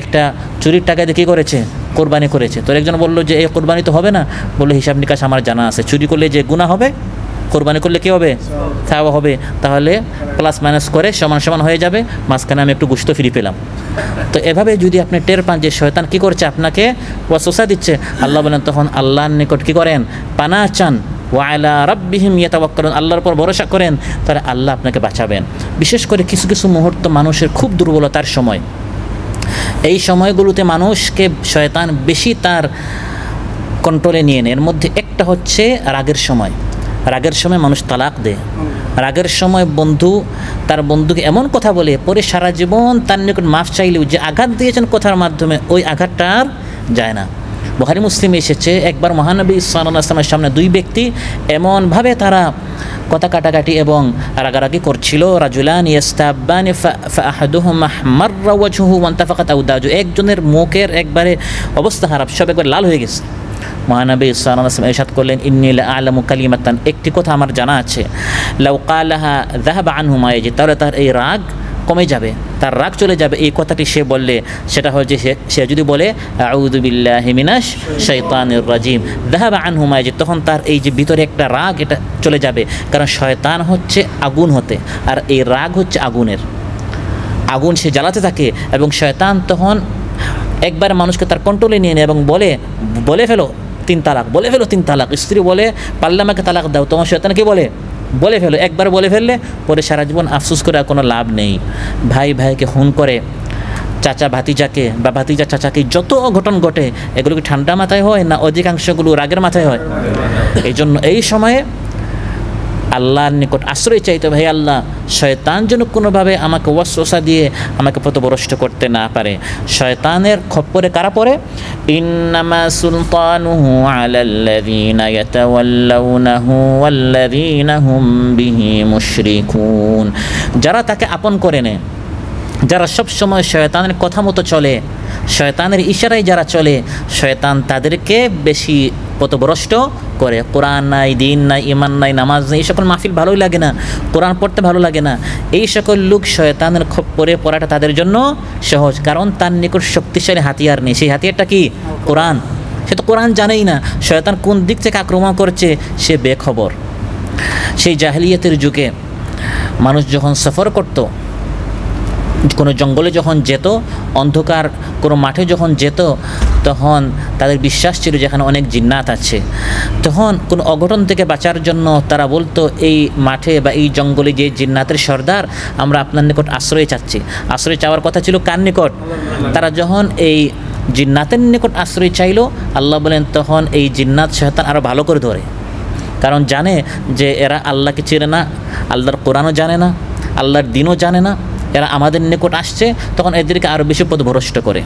একটা চুরির টাকা দিয়ে কী করেছে, কোরবানি করেছে, তো একজন বললো যে এই কোরবানি তো হবে না, বললো হিসাব নিকাশ আমার জানা আছে, চুরি করলে যে গুনাহ হবে, কোরবানি করলে কী হবে, থাওয়া হবে, তাহলে প্লাস মাইনাস করে সমান সমান হয়ে যাবে, মাঝখানে আমি একটু গোশত ফ্রি পেলাম। তো এভাবে যদি আপনি টের পান যে শয়তান কী করছে, আপনাকে ওয়াসওয়াসা দিচ্ছে, আল্লাহ বলেন তখন আল্লাহর নিকট কী করেন, পানাহ চান। ওয়া আলা রাব্বিহিম ইয়াতাওয়াক্কালুন, আল্লাহর উপর ভরসা করেন, তাহলে আল্লাহ আপনাকে বাঁচাবেন। বিশেষ করে কিছু কিছু মুহূর্ত মানুষের খুব দুর্বলতার সময়, এই সময়গুলোতে মানুষকে শয়তান বেশি তার কন্ট্রোলে নিয়ে নেয়। এর মধ্যে একটা হচ্ছে রাগের সময়। রাগের সময় মানুষ তালাক দেয়, রাগের সময় বন্ধু তার বন্ধুকে এমন কথা বলে পরে সারা জীবন তার নিকট মাফ চাইলেও যে আঘাত দিয়েছেন কথার মাধ্যমে ওই আঘাতটা আর যায় না। বুখারী মুসলিমে এসেছে একবার মহানবী সাল্লাল্লাহু আলাইহি ওয়াসাল্লামের সামনে 2 ব্যক্তি এমনভাবে তারা কথা কাটাকাটি এবং রাগারাগি করছিল, রাজুলান ইয়াস্তাবানি ফাআহাদুহুমা আহমাররা ওয়াজহুহু ওয়া ইনতাফাকাত আওদাজু, একজনের মুখের একবারে অবস্থা খারাপ, সব একবার লাল হয়ে গেছে। মহানবী সাল্লাল্লাহু আলাইহি ওয়াসাল্লাম ইরশাদ করলেন ইন্নী লা আ'লামু কালিমাতান, একটি কথা আমার জানা আছে, লাউ ক্বালাহা যাহাবা আনহু মা ইয়াজি, তাহলে তার এই রাগ কমে যাবে, তার রাগ চলে যাবে। এই কথাটি সে বললে সেটা হচ্ছে সে যদি বলে আউযু বিল্লাহি মিনাশ শাইতানির রাজিম যাহাবা আনহু মা ইয়াজিদ, তখন তার এই যে ভিতরে একটা রাগ এটা চলে যাবে। কারণ শয়তান হচ্ছে আগুন হতে, আর এই রাগ হচ্ছে আগুনের। আগুন সে জ্বালাতে থাকে এবং শয়তান তখন একবার মানুষকে তার কন্ট্রোলে নিয়ে নেয় এবং বলে ফেলো 3 তালাক, বলে ফেলো 3 তালাক। স্ত্রী বলে পারলে আমাকে তালাক দাও, তখন শয়তান কি বলে ফেলো। একবার বলে ফেললে পরে সারা জীবন আফসোস করে আর কোনো লাভ নেই। ভাই ভাইকে খুন করে, চাচা ভাতিজাকে বা ভাতিজা চাচাকে, যত অঘটন ঘটে এগুলো কি ঠান্ডা মাথায় হয় না অধিকাংশগুলো রাগের মাথায় হয়? এই জন্য এই সময়ে আল্লাহর নিকট আশ্রয় চাইতে হবে, হে আল্লাহ শয়তান যেন কোনোভাবে আমাকে ওয়াসওয়াসা দিয়ে আমাকে পথভ্রষ্ট করতে না পারে। শয়তানের খপ্পরে কারা পড়ে? ইন্নামা সুলতানুহু আলাল্লাযীনা ইয়াতাওয়াল্লাউনাহু ওয়াল্লাযীনা হুম বিহি মুশরিকুন, যারা তাকে আপন করে নেয়, যারা সব সময় শয়তানের কথা মতো চলে, শয়তানের ইশারায় যারা চলে, শয়তান তাদেরকে বেশি পথভ্রষ্ট করে। কোরআন নাই, দিন নাই, ইমান নাই, নামাজ নেই, এই সকল মাহফিল ভালোই লাগে না, কোরআন পড়তে ভালো লাগে না। এই সকল লোক শয়তানের খপ্পরে পড়াটা তাদের জন্য সহজ, কারণ তার নিকট শক্তিশালী হাতিয়ার নেই। সেই হাতিয়ারটা কি? কোরআন। সে তো কোরআন জানেই না, শয়তান কোন দিক থেকে আক্রমণ করছে সে বেখবর। সেই জাহেলিয়াতের যুগে মানুষ যখন সফর করত, কোনো জঙ্গলে যখন যেত, অন্ধকার কোনো মাঠে যখন যেত, তখন তাদের বিশ্বাস ছিল যেখানে অনেক জিন্নাত আছে। তখন কোনো অঘটন থেকে বাঁচার জন্য তারা বলতো, এই মাঠে বা এই জঙ্গলে যে জিন্নাতের সর্দার, আমরা আপনার নিকট আশ্রয় চাচ্ছি। আশ্রয় চাওয়ার কথা ছিল কার নিকট? তারা যখন এই জিন্নাতের নিকট আশ্রয় চাইল, আল্লাহ বলেন তখন এই জিন্নাত শয়তান আরও ভালো করে ধরে, কারণ জানে যে এরা আল্লাহকে চেনে না, আল্লাহর কোরআনও জানে না, আল্লাহর দিনও জানে না, এরা আমাদের নিকট আসছে, তখন এদেরকে আরও বেশি পথভ্রষ্ট করে।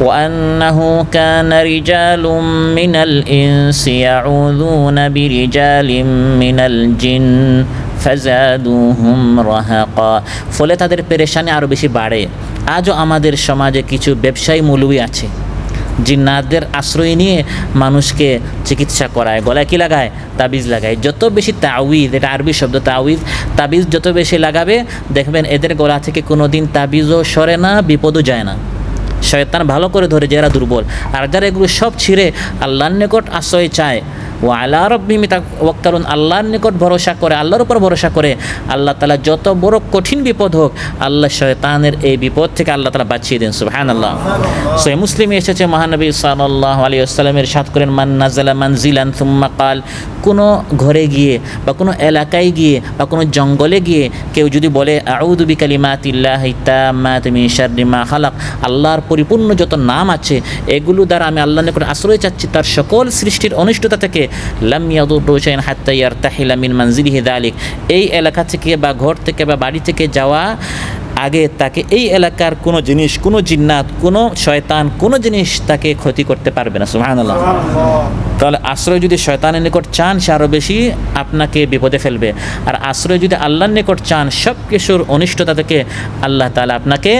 ওয়ান্নাহু কানা রিজালুম মিনাল ইনসি ইয়াউযুনা বিরিজালিম মিনাল জিন ফাযাদুহুম রাহাকা, ফলে তাদের পেরেশানি আরও বেশি বাড়ে। আজও আমাদের সমাজে কিছু ব্যবসায়ী মৌলবি আছে, জিন্নাতদের আশ্রয় নিয়ে মানুষকে চিকিৎসা করায়, গলায় কি লাগায়? তাবিজ লাগায়। যত বেশি তাওয়িজ, এটা আরবি শব্দ তাওয়িজ, তাবিজ যত বেশি লাগাবে দেখবেন এদের গলা থেকে কোনো দিন তাবিজও সরে না, বিপদও যায় না। শয়তান ভালো করে ধরে যারা দুর্বল, আর যারা এগুলো সব ছিঁড়ে আল্লাহর নিকট আশ্রয় চায়, ও আলা রাব্বিহিম ইয়াতাওয়াক্কালুন, আল্লাহর নিকট ভরসা করে, আল্লাহর উপর ভরসা করে, আল্লাহ তাআলা যত বড় কঠিন বিপদ হোক, আল্লাহ শয়তানের এই বিপদ থেকে আল্লাহ তাআলা বাঁচিয়ে দেন। সুবহানাল্লাহ। সহিহ মুসলিমে এসেছে, মহানবী সাল্লাল্লাহু আলাইহি ওয়াসাল্লামের ইরশাদ করেন, মান নাযালা মানজিলান সুম্মা ক্বাল, কোনো ঘরে গিয়ে বা কোনো এলাকায় গিয়ে বা কোনো জঙ্গলে গিয়ে কেউ যদি বলে আউযু বিকালিমাতিল্লাহি তাম্মাতি মিন শাররি মা খালাক, আল্লাহর পরিপূর্ণ যত নাম আছে এগুলো দ্বারা আমি আল্লাহর নিকট আশ্রয় চাচ্ছি তার সকল সৃষ্টির অনিষ্টতা থেকে, লাম ইয়াদুররু শাইআন হাত্তা ইয়ারতাহিলা মিন মানজিলিহি যালিক, এই এলাকা থেকে বা ঘর থেকে বা বাড়ি থেকে যাওয়া আগে তাকে এই এলাকার কোনো জিনিস, কোনো জিন্নাত, কোনো শয়তান, কোনো জিনিস তাকে ক্ষতি করতে পারবে না। সুবহানাল্লাহ। তাহলে আশ্রয় যদি শয়তানের নিকট চান, সে আরও বেশি আপনাকে বিপদে ফেলবে, আর আশ্রয় যদি আল্লাহর নিকট চান, সব কিছুর অনিষ্টতা থেকে আল্লাহ তাআলা আপনাকে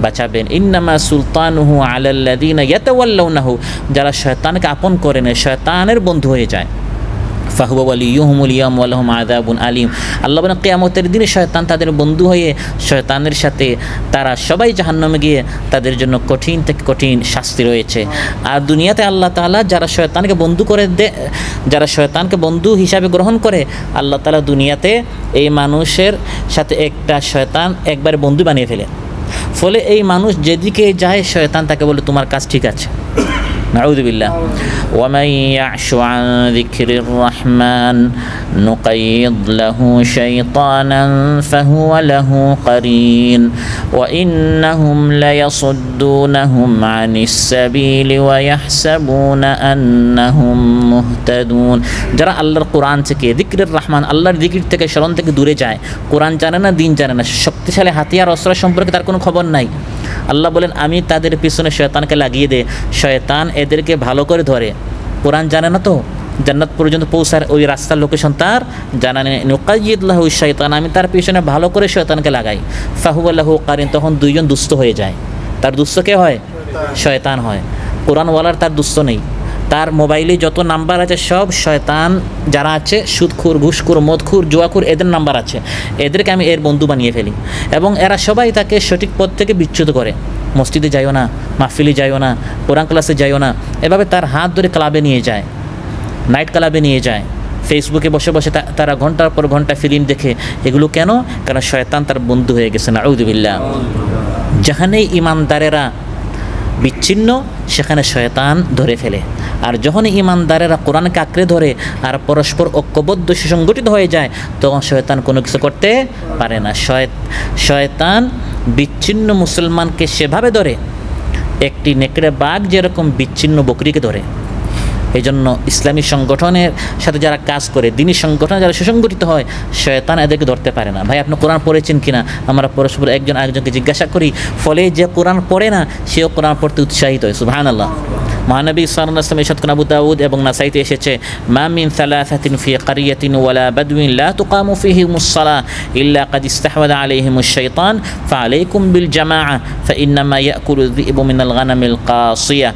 বাঁচাবেন। ইন্নামা সুলতানুহু আলাল্লাযীনা ইয়াতাওয়াল্লাউনাহু, যারা শয়তানকে আপন করে নেয়, শয়তানের বন্ধু হয়ে যায়, ফাহুয়া ওয়ালিয়ুহুমুল ইয়াওম ওয়া লাহুম আযাবুন আলীম, আল্লাহ বলেন কিয়ামতের দিনে শয়তান তাদের বন্ধু হয়ে শয়তানের সাথে তারা সবাই জাহান্নামে গিয়ে তাদের জন্য কঠিন থেকে কঠিন শাস্তি রয়েছে। আর দুনিয়াতে আল্লাহ তাআলা যারা শয়তানকে বন্ধু করে যারা শয়তানকে বন্ধু হিসাবে গ্রহণ করে, আল্লাহ তাআলা দুনিয়াতে এই মানুষের সাথে একটা শয়তান একবারে বন্ধু বানিয়ে ফেলে, ফলে এই মানুষ যেদিকে যায় শয়তান তাকে বলে তোমার কাজ ঠিক আছে। নাউযু বিল্লাহ। ওয়ামান ইয়াশু আন যিকরির রহমান নুকাইয়িদ লাহু শাইতানান ফাহুয়া লাহু কারিন ওয়া ইন্নাহুম লায়াসুদ্দুনাহুম আনিস সাবিলি ওয়া ইয়াহসাবুনা আন্নাহুম মুহতাদুন, যারা আল্লাহর কোরআন থেকে, যিকরির রহমান, আল্লাহর যিকির থেকে, স্মরণ থেকে দূরে যায়, কোরআন জানে না, দিন জানে না, শক্তিশালী হাতিয়ার অস্ত্র সম্পর্কে তার কোনো খবর নাই, আল্লাহ বলেন আমি তাদের পিছনে শয়তানকে লাগিয়ে দে, শয়তান এদেরকে ভালো করে ধরে। কোরআন জানে না তো, জান্নাত পর্যন্ত পৌঁছার ওই রাস্তার লোকেশন তার জানা নেই। নুকাইয়িদ লাহু শাইতান, আমি তার পিছনে ভালো করে শয়তানকে লাগাই, ফাহুয়া লাহু কারিন, তখন দুইজন দুস্থ হয়ে যায়। তার দুস্থ কে হয়? শয়তান হয়। কোরআনওয়ালার তার দুস্থ নেই, তার মোবাইলে যত নাম্বার আছে সব শয়তান যারা আছে, সুদখোর, ঘুষখোর, মদখোর, জুয়াখোর, এদের নাম্বার আছে। এদেরকে আমি এর বন্ধু বানিয়ে ফেলি এবং এরা সবাই তাকে সঠিক পথ থেকে বিচ্যুত করে। মসজিদে যাইও না, মাহফিলে যাইও না, কোরআন ক্লাসে যাইও না, এভাবে তার হাত ধরে ক্লাবে নিয়ে যায়, নাইট ক্লাবে নিয়ে যায়। ফেসবুকে বসে বসে তারা ঘন্টার পর ঘন্টা ফিল্ম দেখে। এগুলো কেন? কারণ শয়তান তার বন্ধু হয়ে গেছে। নাউযুবিল্লাহ। যেখানেই ইমানদারেরা বিচ্ছিন্ন সেখানে শয়তান ধরে ফেলে। আর যখন ইমানদারেরা কোরআনকে আঁকড়ে ধরে আর পরস্পর ঐক্যবদ্ধ সুসংগঠিত হয়ে যায়, তখন শয়তান কোনো কিছু করতে পারে না। শয়তান বিচ্ছিন্ন মুসলমানকে সেভাবে ধরে একটি নেকড়ে বাঘ যেরকম বিচ্ছিন্ন বকরিকে ধরে। এই জন্য ইসলামী সংগঠনের সাথে যারা কাজ করে, দিনী সংগঠনে যারা সুসংগঠিত হয়, শয়তান এদেরকে ধরতে পারে না। ভাই আপনি কোরআন পড়েছেন কিনা? আমরা পরস্পর একজন আরেকজনকে জিজ্ঞাসা করি, ফলে যে কোরআন পড়ে না সেও কোরআন পড়তে উৎসাহিত হয়। সুবহানাল্লাহ। মহানবী সাল্লাল্লাহু আলাইহি ওয়াসাল্লাম ইরশাদ করেন, আবু দাউদ এবং নাসাইতে এসেছে, মা মিন সালাসাতিন ফি ক্বরিয়াতিন ওয়ালা বাদউইন লা তুকামু ফিহিমুস সালাহ ইল্লা ক্বাদ ইস্তাহওয়াযা আলাইহিমুশ শাইতান ফাআলাইকুম বিল জামাআহ ফাইন্নামা ইয়াকুলু যিবু মিনাল গানামিল কাসিয়া।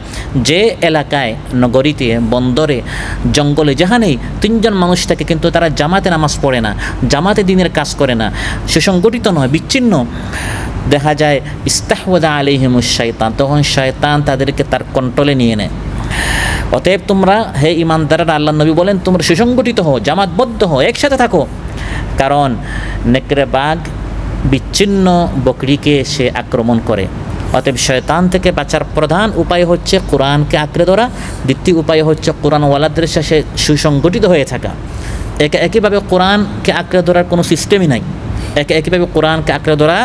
যে এলাকায়, নগরীতে, বন্দরে, জঙ্গলে, যেখানেই তিনজন মানুষ থাকে কিন্তু তারা জামাতে নামাজ পড়ে না, জামাতে দিনের কাজ করে না, সুসংগঠিত নয়, বিচ্ছিন্ন, দেখা যায় ইস্তাহওয়াযা আলাইহিমুশ শাইতান, তখন শয়তান তাদেরকে তার কন্ট্রোলে নিয়ে নেয়। অতএব তোমরা, হে ইমানদাররা, আল্লাহ নবী বলেন তোমরা সুসংগঠিত হও, জামাতবদ্ধ হও, একসাথে থাকো। কারণ নেকড়ে বাঘ বিচ্ছিন্ন বকরিকে সে আক্রমণ করে। অতএব শয়তান থেকে বাঁচার প্রধান উপায় হচ্ছে কোরআনকে আঁকড়ে ধরা, দ্বিতীয় উপায় হচ্ছে কোরআনওয়ালাদের সাথে সুসংগঠিত হয়ে থাকা। একইভাবে কোরআনকে আঁকড়ে ধরার কোনো সিস্টেমই নাই, একইভাবে কোরআনকে আঁকড়ে ধরা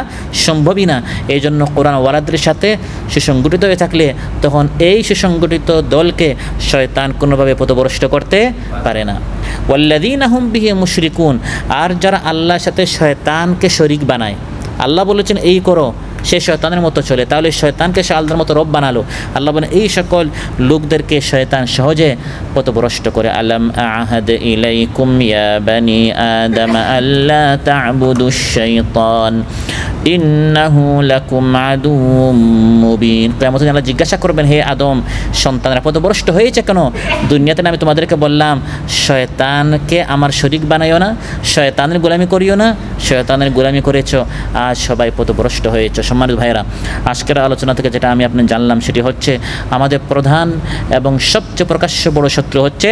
সম্ভবই না। এই জন্য কোরআনওয়ালাদের সাথে সুসংগঠিত হয়ে থাকলে তখন এই সুসংগঠিত দলকে শয়তান কোনোভাবে পথভ্রষ্ট করতে পারে না। ওয়াল্লাযীনা হুম বিহি মুশরিকুন, আর যারা আল্লাহর সাথে শয়তানকে শরীক বানায়, আল্লাহ বলেছেন এই করো, সে শয়তানের মতো চলে, তাহলে শয়তানকে সে আল্লাহর মতো রব বানালো। আল্লাহ বলেন এই সকল লোকদেরকে শয়তান সহজে পথভ্রষ্ট করে। আলাম আহাদ ইলাইকুম ইয়া বানি আদম আল্লা তা'বুদুশ শাইতান ইন্নাহু লাকুম আদুউম মুবিন। কিয়ামতের দিন আল্লাহ জিজ্ঞাসা করবেন, হে আদম সন্তানরা পথভ্রষ্ট হয়েছে কেন? দুনিয়াতে আমি তোমাদেরকে বললাম শয়তানকে আমার শরীক বানাইও না, শয়তানের গোলামি করিও না, শয়তানের গোলামি করেছো, আজ সবাই পথভ্রষ্ট হয়েছে। সম্মানিত ভাইরা, আজকের আলোচনা থেকে যেটা আমি আপনি জানলাম সেটি হচ্ছে আমাদের প্রধান এবং সবচেয়ে প্রকাশ্য বড় শত্রু হচ্ছে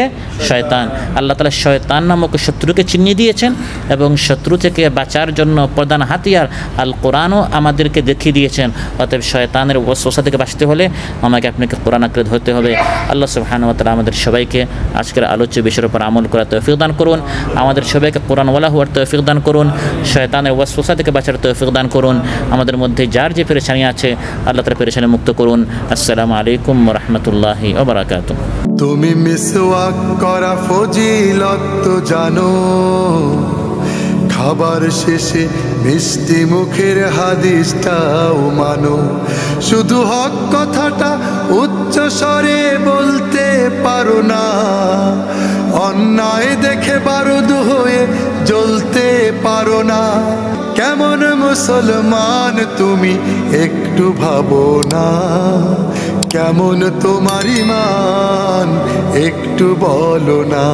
শয়তান। আল্লাহ তাআলা শয়তান নামক শত্রুকে চিনিয়ে দিয়েছেন এবং শত্রু থেকে বাঁচার জন্য প্রধান হাতিয়ার আল কোরআনও আমাদেরকে দেখিয়ে দিয়েছেন। অতএব শয়তানের ওয়াসওয়াসা থেকে বাঁচতে হলে আমাকে আপনাকে কোরআন আঁকড়ে ধরতে হবে। আল্লাহ সুবহানাহু ওয়া তাআলা আমাদের সবাইকে আজকের আলোচ্য বিষয়ের উপর আমল করার তৌফিক দান করুন, আমাদের সবাইকে কোরআনওয়ালা হওয়ার তৌফিক দান করুন, শয়তানের ওয়াসওয়াসা থেকে বাঁচার তৌফিক দান করুন। আমাদের মধ্যে যার যে পেরেশানি আছে আল্লাহ তাআলা পেরেশানি মুক্ত করুন। আসসালামু আলাইকুম ওয়া রাহমাতুল্লাহি ওয়া বারাকাতুহু। তুমি মিসওয়াক করা ফজিলত তো জানো, খাবার শেষে মিষ্টি মুখের হাদিসটাও মানো, শুধু হক কথাটা উচ্চ স্বরে বলতে পারো না, অন্যায় দেখে বারুদ হয়ে জ্বলতে পারো না। কেমন মুসলমান তুমি একটু ভাবো না, কেমন তোমার ঈমান একটু বলো না।